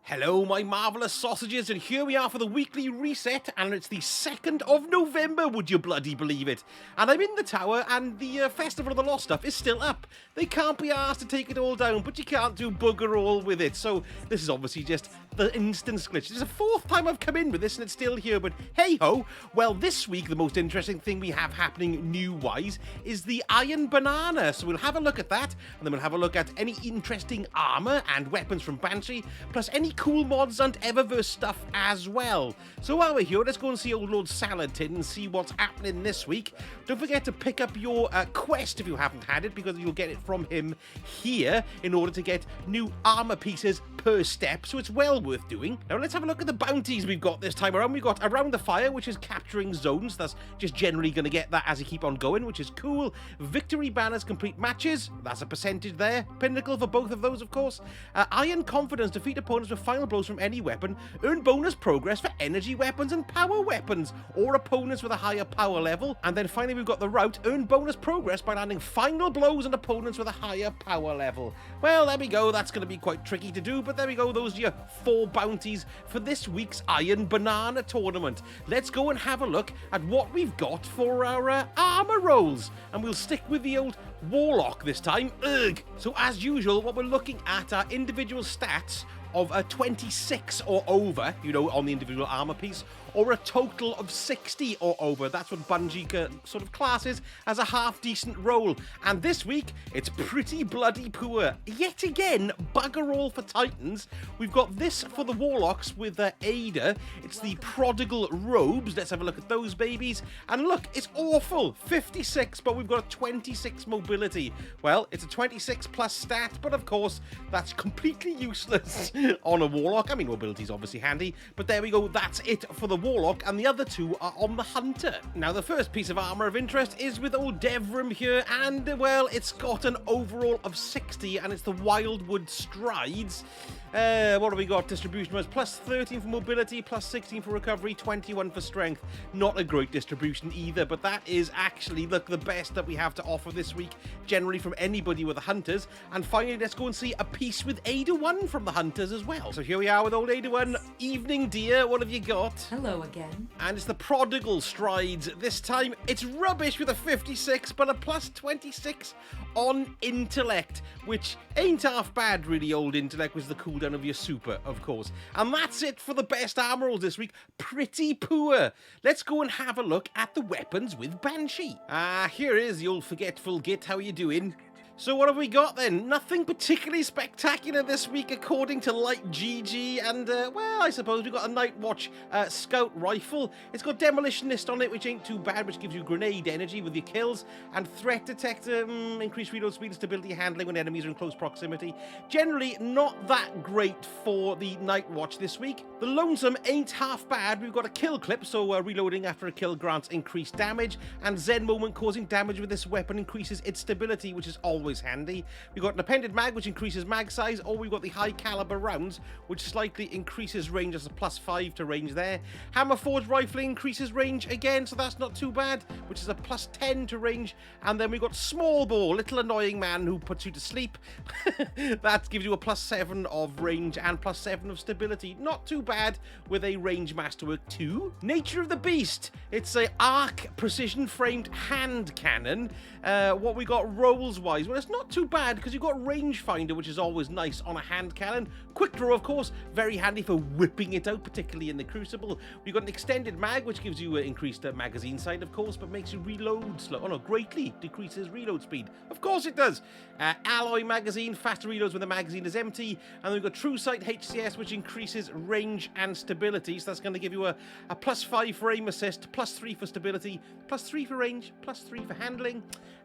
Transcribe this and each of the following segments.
Hello, my marvellous sausages, and here we are for the weekly reset, and it's the 2nd of November, would you bloody believe it? And I'm in the tower, and the Festival of the Lost stuff is still up. They can't be asked to take it all down, but you can't do bugger all with it, so this is obviously just the instance glitch. It's the 4th time I've come in with this, and it's still here, but hey-ho. Well, this week, the most interesting thing we have happening new-wise is the Iron Banana, so we'll have a look at that, and then we'll have a look at any interesting armour and weapons from Banshee, plus any cool mods and Eververse stuff as well. So while we're here, let's go and see old Lord Salad Tin and see what's happening this week. Don't forget to pick up your quest if you haven't had it, because you'll get it from him here in order to get new armor pieces per step, so it's well worth doing. Now let's have a look at the bounties we've got this time around. We've got Around the Fire, which is capturing zones. That's just generally going to get that as you keep on going, which is cool. Victory banners complete matches. That's a percentage there. Pinnacle for both of those, of course. Iron Confidence, defeat opponents with final blows from any weapon. Earn bonus progress for energy weapons and power weapons, or opponents with a higher power level. And then finally we've got the Route, earn bonus progress by landing final blows on opponents with a higher power level. Well, there we go. That's going to be quite tricky to do, but there we go. Those are your 4 bounties for this week's Iron Banana tournament. Let's go and have a look at what we've got for our armor rolls, and we'll stick with the old Warlock this time. Ugh. So as usual, what we're looking at are individual stats of a 26 or over, you know, on the individual armor piece, or a total of 60 or over. That's what Bungie sort of classes as a half-decent roll. And this week, it's pretty bloody poor. Yet again, bugger all for Titans. We've got this for the Warlocks with Ada. It's the Prodigal Robes. Let's have a look at those babies. And look, it's awful. 56, but we've got a 26 mobility. Well, it's a 26 plus stat, but of course, that's completely useless on a Warlock. I mean, mobility's obviously handy, but there we go. That's it for the Warlock, and the other 2 are on the Hunter. Now, the first piece of armor of interest is with old Devrim here, and, well, it's got an overall of 60, and it's the Wildwood Strides. What have we got? Distribution was plus 13 for mobility, plus 16 for recovery, 21 for strength. Not a great distribution either, but that is actually, look, the best that we have to offer this week, generally from anybody with the Hunters. And finally, let's go and see a piece with Ada 1 from the Hunters as well. So here we are with old Ada 1. Evening, dear. What have you got? Hello again. And it's the Prodigal Strides. This time, it's rubbish with a 56, but a plus 26 on Intellect, which ain't half bad, really. Old Intellect was the cooldown of your super, of course. And that's it for the best armor rolls this week. Pretty poor. Let's go and have a look at the weapons with Banshee. Here is the old forgetful Git. How are you doing? So what have we got then? Nothing particularly spectacular this week according to Light GG, and well, I suppose we've got a Night Watch Scout Rifle. It's got Demolitionist on it, which ain't too bad, which gives you grenade energy with your kills, and Threat Detector, increased reload speed and stability handling when enemies are in close proximity. Generally not that great for the Night Watch this week. The Lonesome ain't half bad. We've got a kill clip, so reloading after a kill grants increased damage, and Zen Moment causing damage with this weapon increases its stability, which is always handy. We've got an appended mag, which increases mag size, or we've got the high caliber rounds, which slightly increases range as a plus 5 to range there. Hammer Forged Rifle increases range again, so that's not too bad, which is a plus 10 to range. And then we've got Small Ball, little annoying man who puts you to sleep. That gives you a plus 7 of range and plus 7 of stability. Not too bad with a range masterwork 2. Nature of the Beast. It's a arc precision framed hand cannon. What we got rolls wise, well, it's not too bad because you've got rangefinder, which is always nice on a hand cannon. Quick draw, of course, very handy for whipping it out, particularly in the Crucible. We've got an extended mag, which gives you increased magazine size, of course, but makes you reload slow. Oh no, greatly decreases reload speed. Of course it does. Alloy magazine, faster reloads when the magazine is empty. And then we've got True Sight HCS, which increases range and stability. So that's going to give you a plus 5 for aim assist, plus 3 for stability, plus 3 for range, plus 3 for handling.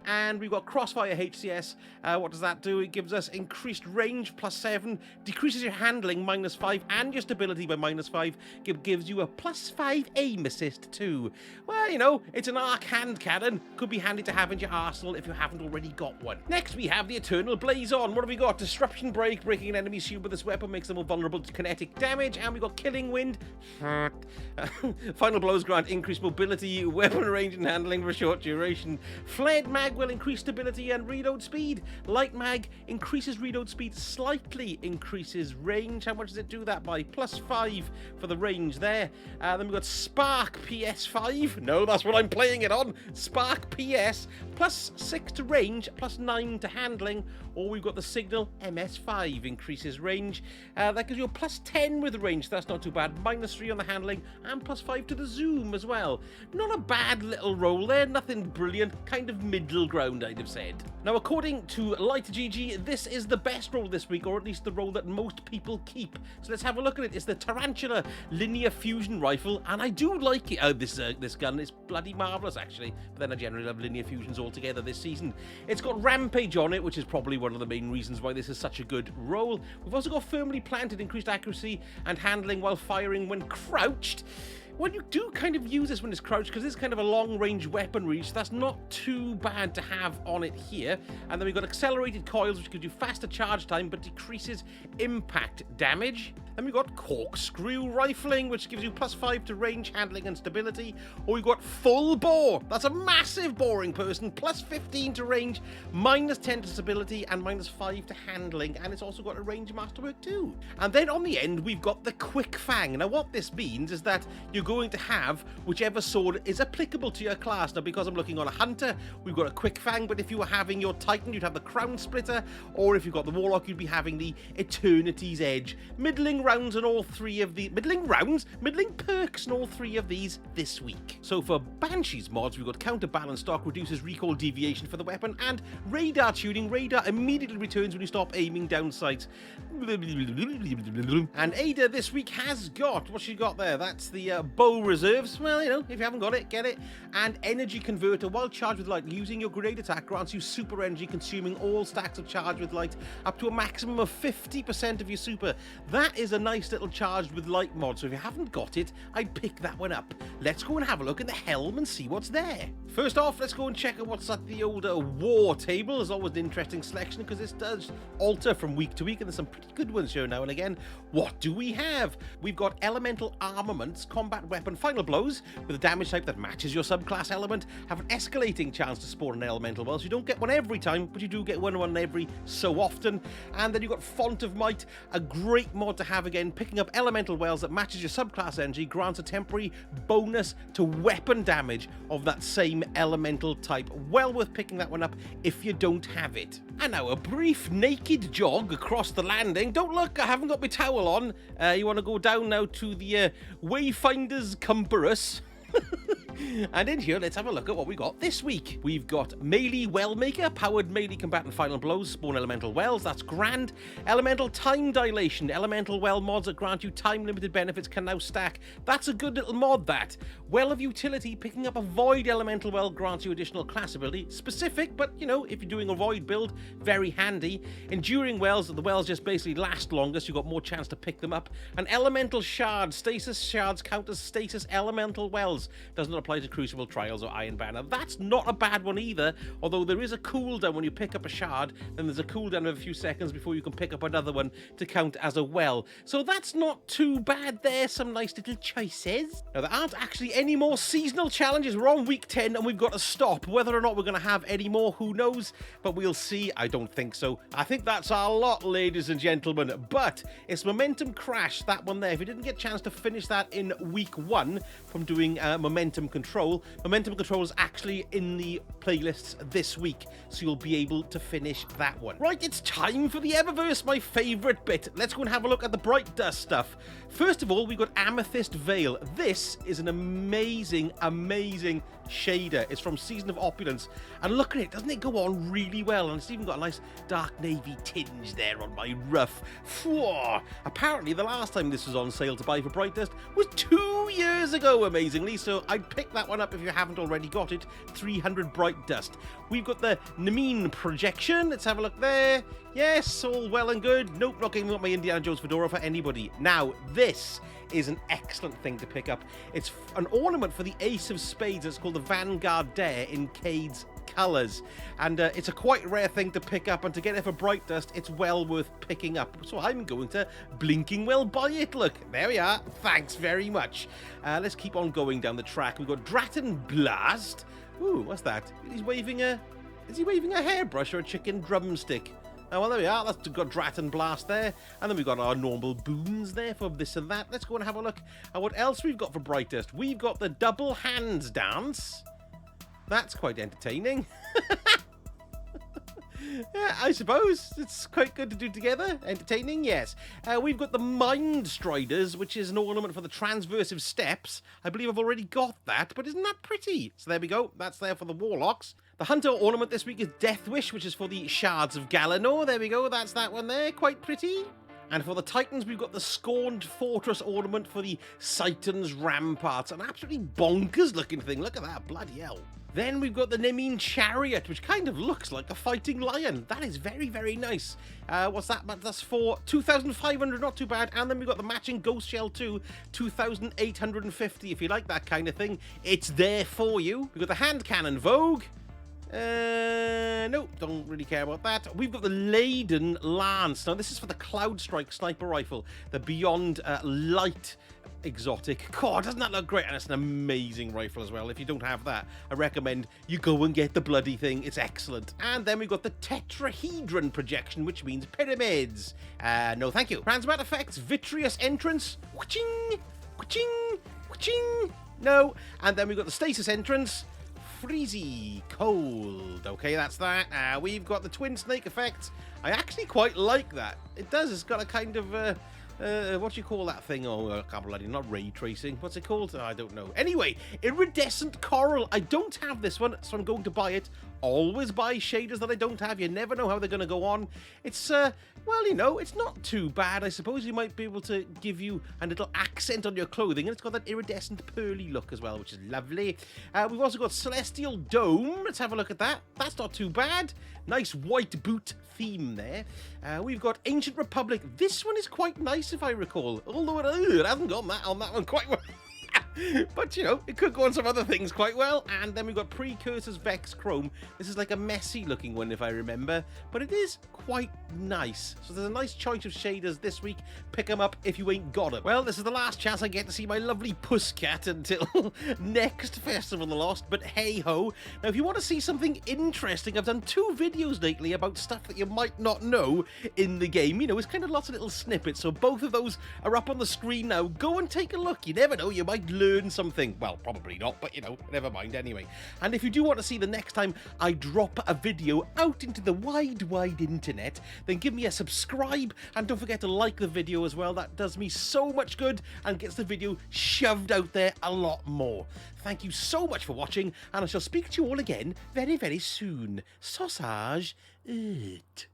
And we've got Crossfire HCS. What does that do? It gives us increased range, plus 7, decreases your handling, minus 5, and your stability by minus 5. Gives you a plus 5 aim assist too. Well, you know, it's an arc hand cannon. Could be handy to have in your arsenal if you haven't already got one. Next, we have the Eternal Blaze on. What have we got? Disruption Break. Breaking an enemy's shield with this weapon makes them more vulnerable to kinetic damage. And we got Killing Wind. Final blows grant increased mobility, weapon range, and handling for a short duration. Flared Mag will increase stability and reload speed. Light Mag increases reload speed, slightly increases increases range. How much does it do that by? +5 for the range there. Then we've got Spark PS5. No, that's what I'm playing it on. Spark PS, +6 to range, +9 to handling. Or we've got the Signal MS5, increases range. That gives you a +10 with range, so that's not too bad. -3 on the handling, and +5 to the zoom as well. Not a bad little roll there, nothing brilliant, kind of middle ground, I'd have said. Now, according to LightGG, this is the best roll this week, or at least the roll that most people keep. So let's have a look at it. It's the Tarantula Linear Fusion Rifle, and I do like it. This gun is bloody marvellous, actually. But then I generally love Linear Fusions altogether this season. It's got Rampage on it, which is probably one of the main reasons why this is such a good roll. We've also got Firmly Planted, increased accuracy and handling while firing when crouched. Well, you do kind of use this when it's crouched because it's kind of a long-range weaponry, so that's not too bad to have on it here. And then we've got Accelerated Coils, which gives you faster charge time but decreases impact damage. Then we've got Corkscrew Rifling, which gives you +5 to range, handling, and stability. Or we've got Full Bore. That's a massive boring person. +15 to range, -10 to stability, and -5 to handling. And it's also got a range masterwork too. And then on the end, we've got the Quick Fang. Now, what this means is that you're going to have whichever sword is applicable to your class. Now, because I'm looking on a Hunter, we've got a Quick Fang, but if you were having your Titan, you'd have the Crown Splitter, or if you've got the Warlock, you'd be having the Eternity's Edge. Middling rounds on all three of the... Middling perks on all three of these this week. So for Banshees mods, we've got Counterbalance Stock, reduces recoil deviation for the weapon, and Radar Tuning. Radar immediately returns when you stop aiming down sights. And Ada this week has got... What's she got there? That's the Bow Reserves. Well, you know, if you haven't got it, get it. And Energy Converter. While charged with light, using your grenade attack grants you super energy, consuming all stacks of charge with light up to a maximum of 50% of your super. That is a nice little charged with light mod, so if you haven't got it, I'd pick that one up. Let's go and have a look at the helm and see what's there. First off, let's go and check out what's at the older war table. There's always an interesting selection because this does alter from week to week, and there's some pretty good ones here now and again. What do we have? We've got Elemental Armaments, Combat Weapon, Final Blows, with a damage type that matches your subclass element, have an escalating chance to spawn an elemental well, so you don't get one every time, but you do get one every so often. And then you've got Font of Might, a great mod to have again, picking up elemental wells that matches your subclass energy, grants a temporary bonus to weapon damage of that same elemental type. Well worth picking that one up if you don't have it. And now a brief naked jog across the landing. Don't look, I haven't got my towel on. You want to go down now to the Wayfarers Compass. And in here, let's have a look at what we got this week. We've got Melee Wellmaker, powered melee combatant final blows, spawn elemental wells, that's grand. Elemental Time Dilation, elemental well mods that grant you time-limited benefits can now stack. That's a good little mod, that. Well of Utility, picking up a Void elemental well grants you additional class ability. Specific, but, you know, if you're doing a Void build, very handy. Enduring wells, the wells just basically last longer, so you've got more chance to pick them up. An Elemental Shard, stasis shards count as stasis elemental wells. Doesn't apply to Crucible Trials or Iron Banner. That's not a bad one either, although there is a cooldown when you pick up a shard, then there's a cooldown of a few seconds before you can pick up another one to count as a well. So that's not too bad there, some nice little choices. Now, there aren't actually any more seasonal challenges. We're on week 10 and we've got to stop. Whether or not we're going to have any more, who knows, but we'll see. I don't think so. I think that's our lot, ladies and gentlemen, but it's Momentum Crash, that one there. If you didn't get a chance to finish that in week 1 from doing Momentum Control, Momentum Control is actually in the playlists this week, so you'll be able to finish that one. Right, it's time for the Eververse, my favourite bit. Let's go and have a look at the Bright Dust stuff. First of all, we've got Amethyst Veil. This is an amazing, amazing shader. It's from Season of Opulence, and look at it, doesn't it go on really well? And it's even got a nice dark navy tinge there on my ruff. Phew. Apparently the last time this was on sale to buy for Bright Dust was 2 years ago, amazingly, so I'd pick that one up if you haven't already got it. 300 Bright Dust. We've got the Namine Projection. Let's have a look there. Yes, all well and good. Nope, not giving up my Indiana Jones fedora for anybody. Now, this is an excellent thing to pick up. It's an ornament for the Ace of Spades. It's called the Vanguard Dare in Cade's colours, and it's a quite rare thing to pick up, and to get it for Bright Dust, it's well worth picking up. So I'm going to blinking well buy it. Look, there we are. Thanks very much. Let's keep on going down the track. We've got Draton Blast. Ooh, what's that? Is he waving a hairbrush or a chicken drumstick? Oh, well, there we are. That's got Drat and Blast there. And then we've got our normal boons there for this and that. Let's go and have a look at what else we've got for Bright Dust. We've got the double hands dance. That's quite entertaining. Yeah, I suppose it's quite good to do together. Entertaining, yes. We've got the Mind Striders, which is an ornament for the transversive steps. I believe I've already got that, but isn't that pretty? So there we go. That's there for the Warlocks. The Hunter ornament this week is Death Wish, which is for the Shards of Galanor. There we go. That's that one there. Quite pretty. And for the Titans, we've got the Scorned Fortress ornament for the Citan's Ramparts. An absolutely bonkers looking thing. Look at that. Bloody hell. Then we've got the Nemine Chariot, which kind of looks like a fighting lion. That is very, very nice. What's that? That's for 2,500, not too bad. And then we've got the matching Ghost Shell 2, 2,850. If you like that kind of thing, it's there for you. We've got the Hand Cannon Vogue. No, don't really care about that. We've got the Laden Lance. Now, this is for the Cloud Strike Sniper Rifle, the Beyond Light exotic. God, doesn't that look great? And it's an amazing rifle as well. If you don't have that, I recommend you go and get the bloody thing. It's excellent. And then we've got the Tetrahedron projection, which means pyramids. No, thank you. Transmat effects, Vitreous Entrance. Waching, waching, waching. No. And then we've got the Stasis Entrance. Freezy cold. Okay, that's that. We've got the Twin Snake effect. I actually quite like that. It does. It's got a kind of what do you call that thing? Oh, I can't bloody, not ray tracing. What's it called? Oh, I don't know. Anyway, iridescent coral. I don't have this one, so I'm going to buy it. Always buy shaders that I don't have. You never know how they're going to go on. It's, well, you know, it's not too bad. I suppose you might be able to give you a little accent on your clothing, and it's got that iridescent pearly look as well, which is lovely. We've also got Celestial Dome. Let's have a look at that. That's not too bad. Nice white boot theme there. We've got Ancient Republic. This one is quite nice, if I recall, although it hasn't gone that on that one quite well. But, you know, it could go on some other things quite well. And then we've got Precursors Vex Chrome. This is like a messy looking one, if I remember. But it is quite nice. So there's a nice choice of shaders this week. Pick them up if you ain't got them. Well, this is the last chance I get to see my lovely Pusscat until next Festival of the Lost. But hey-ho. Now, if you want to see something interesting, I've done 2 videos lately about stuff that you might not know in the game. You know, it's kind of lots of little snippets. So both of those are up on the screen now. Go and take a look. You never know. You might learn something. Well, probably not, but you know, never mind anyway. And if you do want to see the next time I drop a video out into the wide internet, then give me a subscribe and don't forget to like the video as well. That does me so much good and gets the video shoved out there a lot more. Thank you so much for watching, and I shall speak to you all again very, very soon. Sausage it.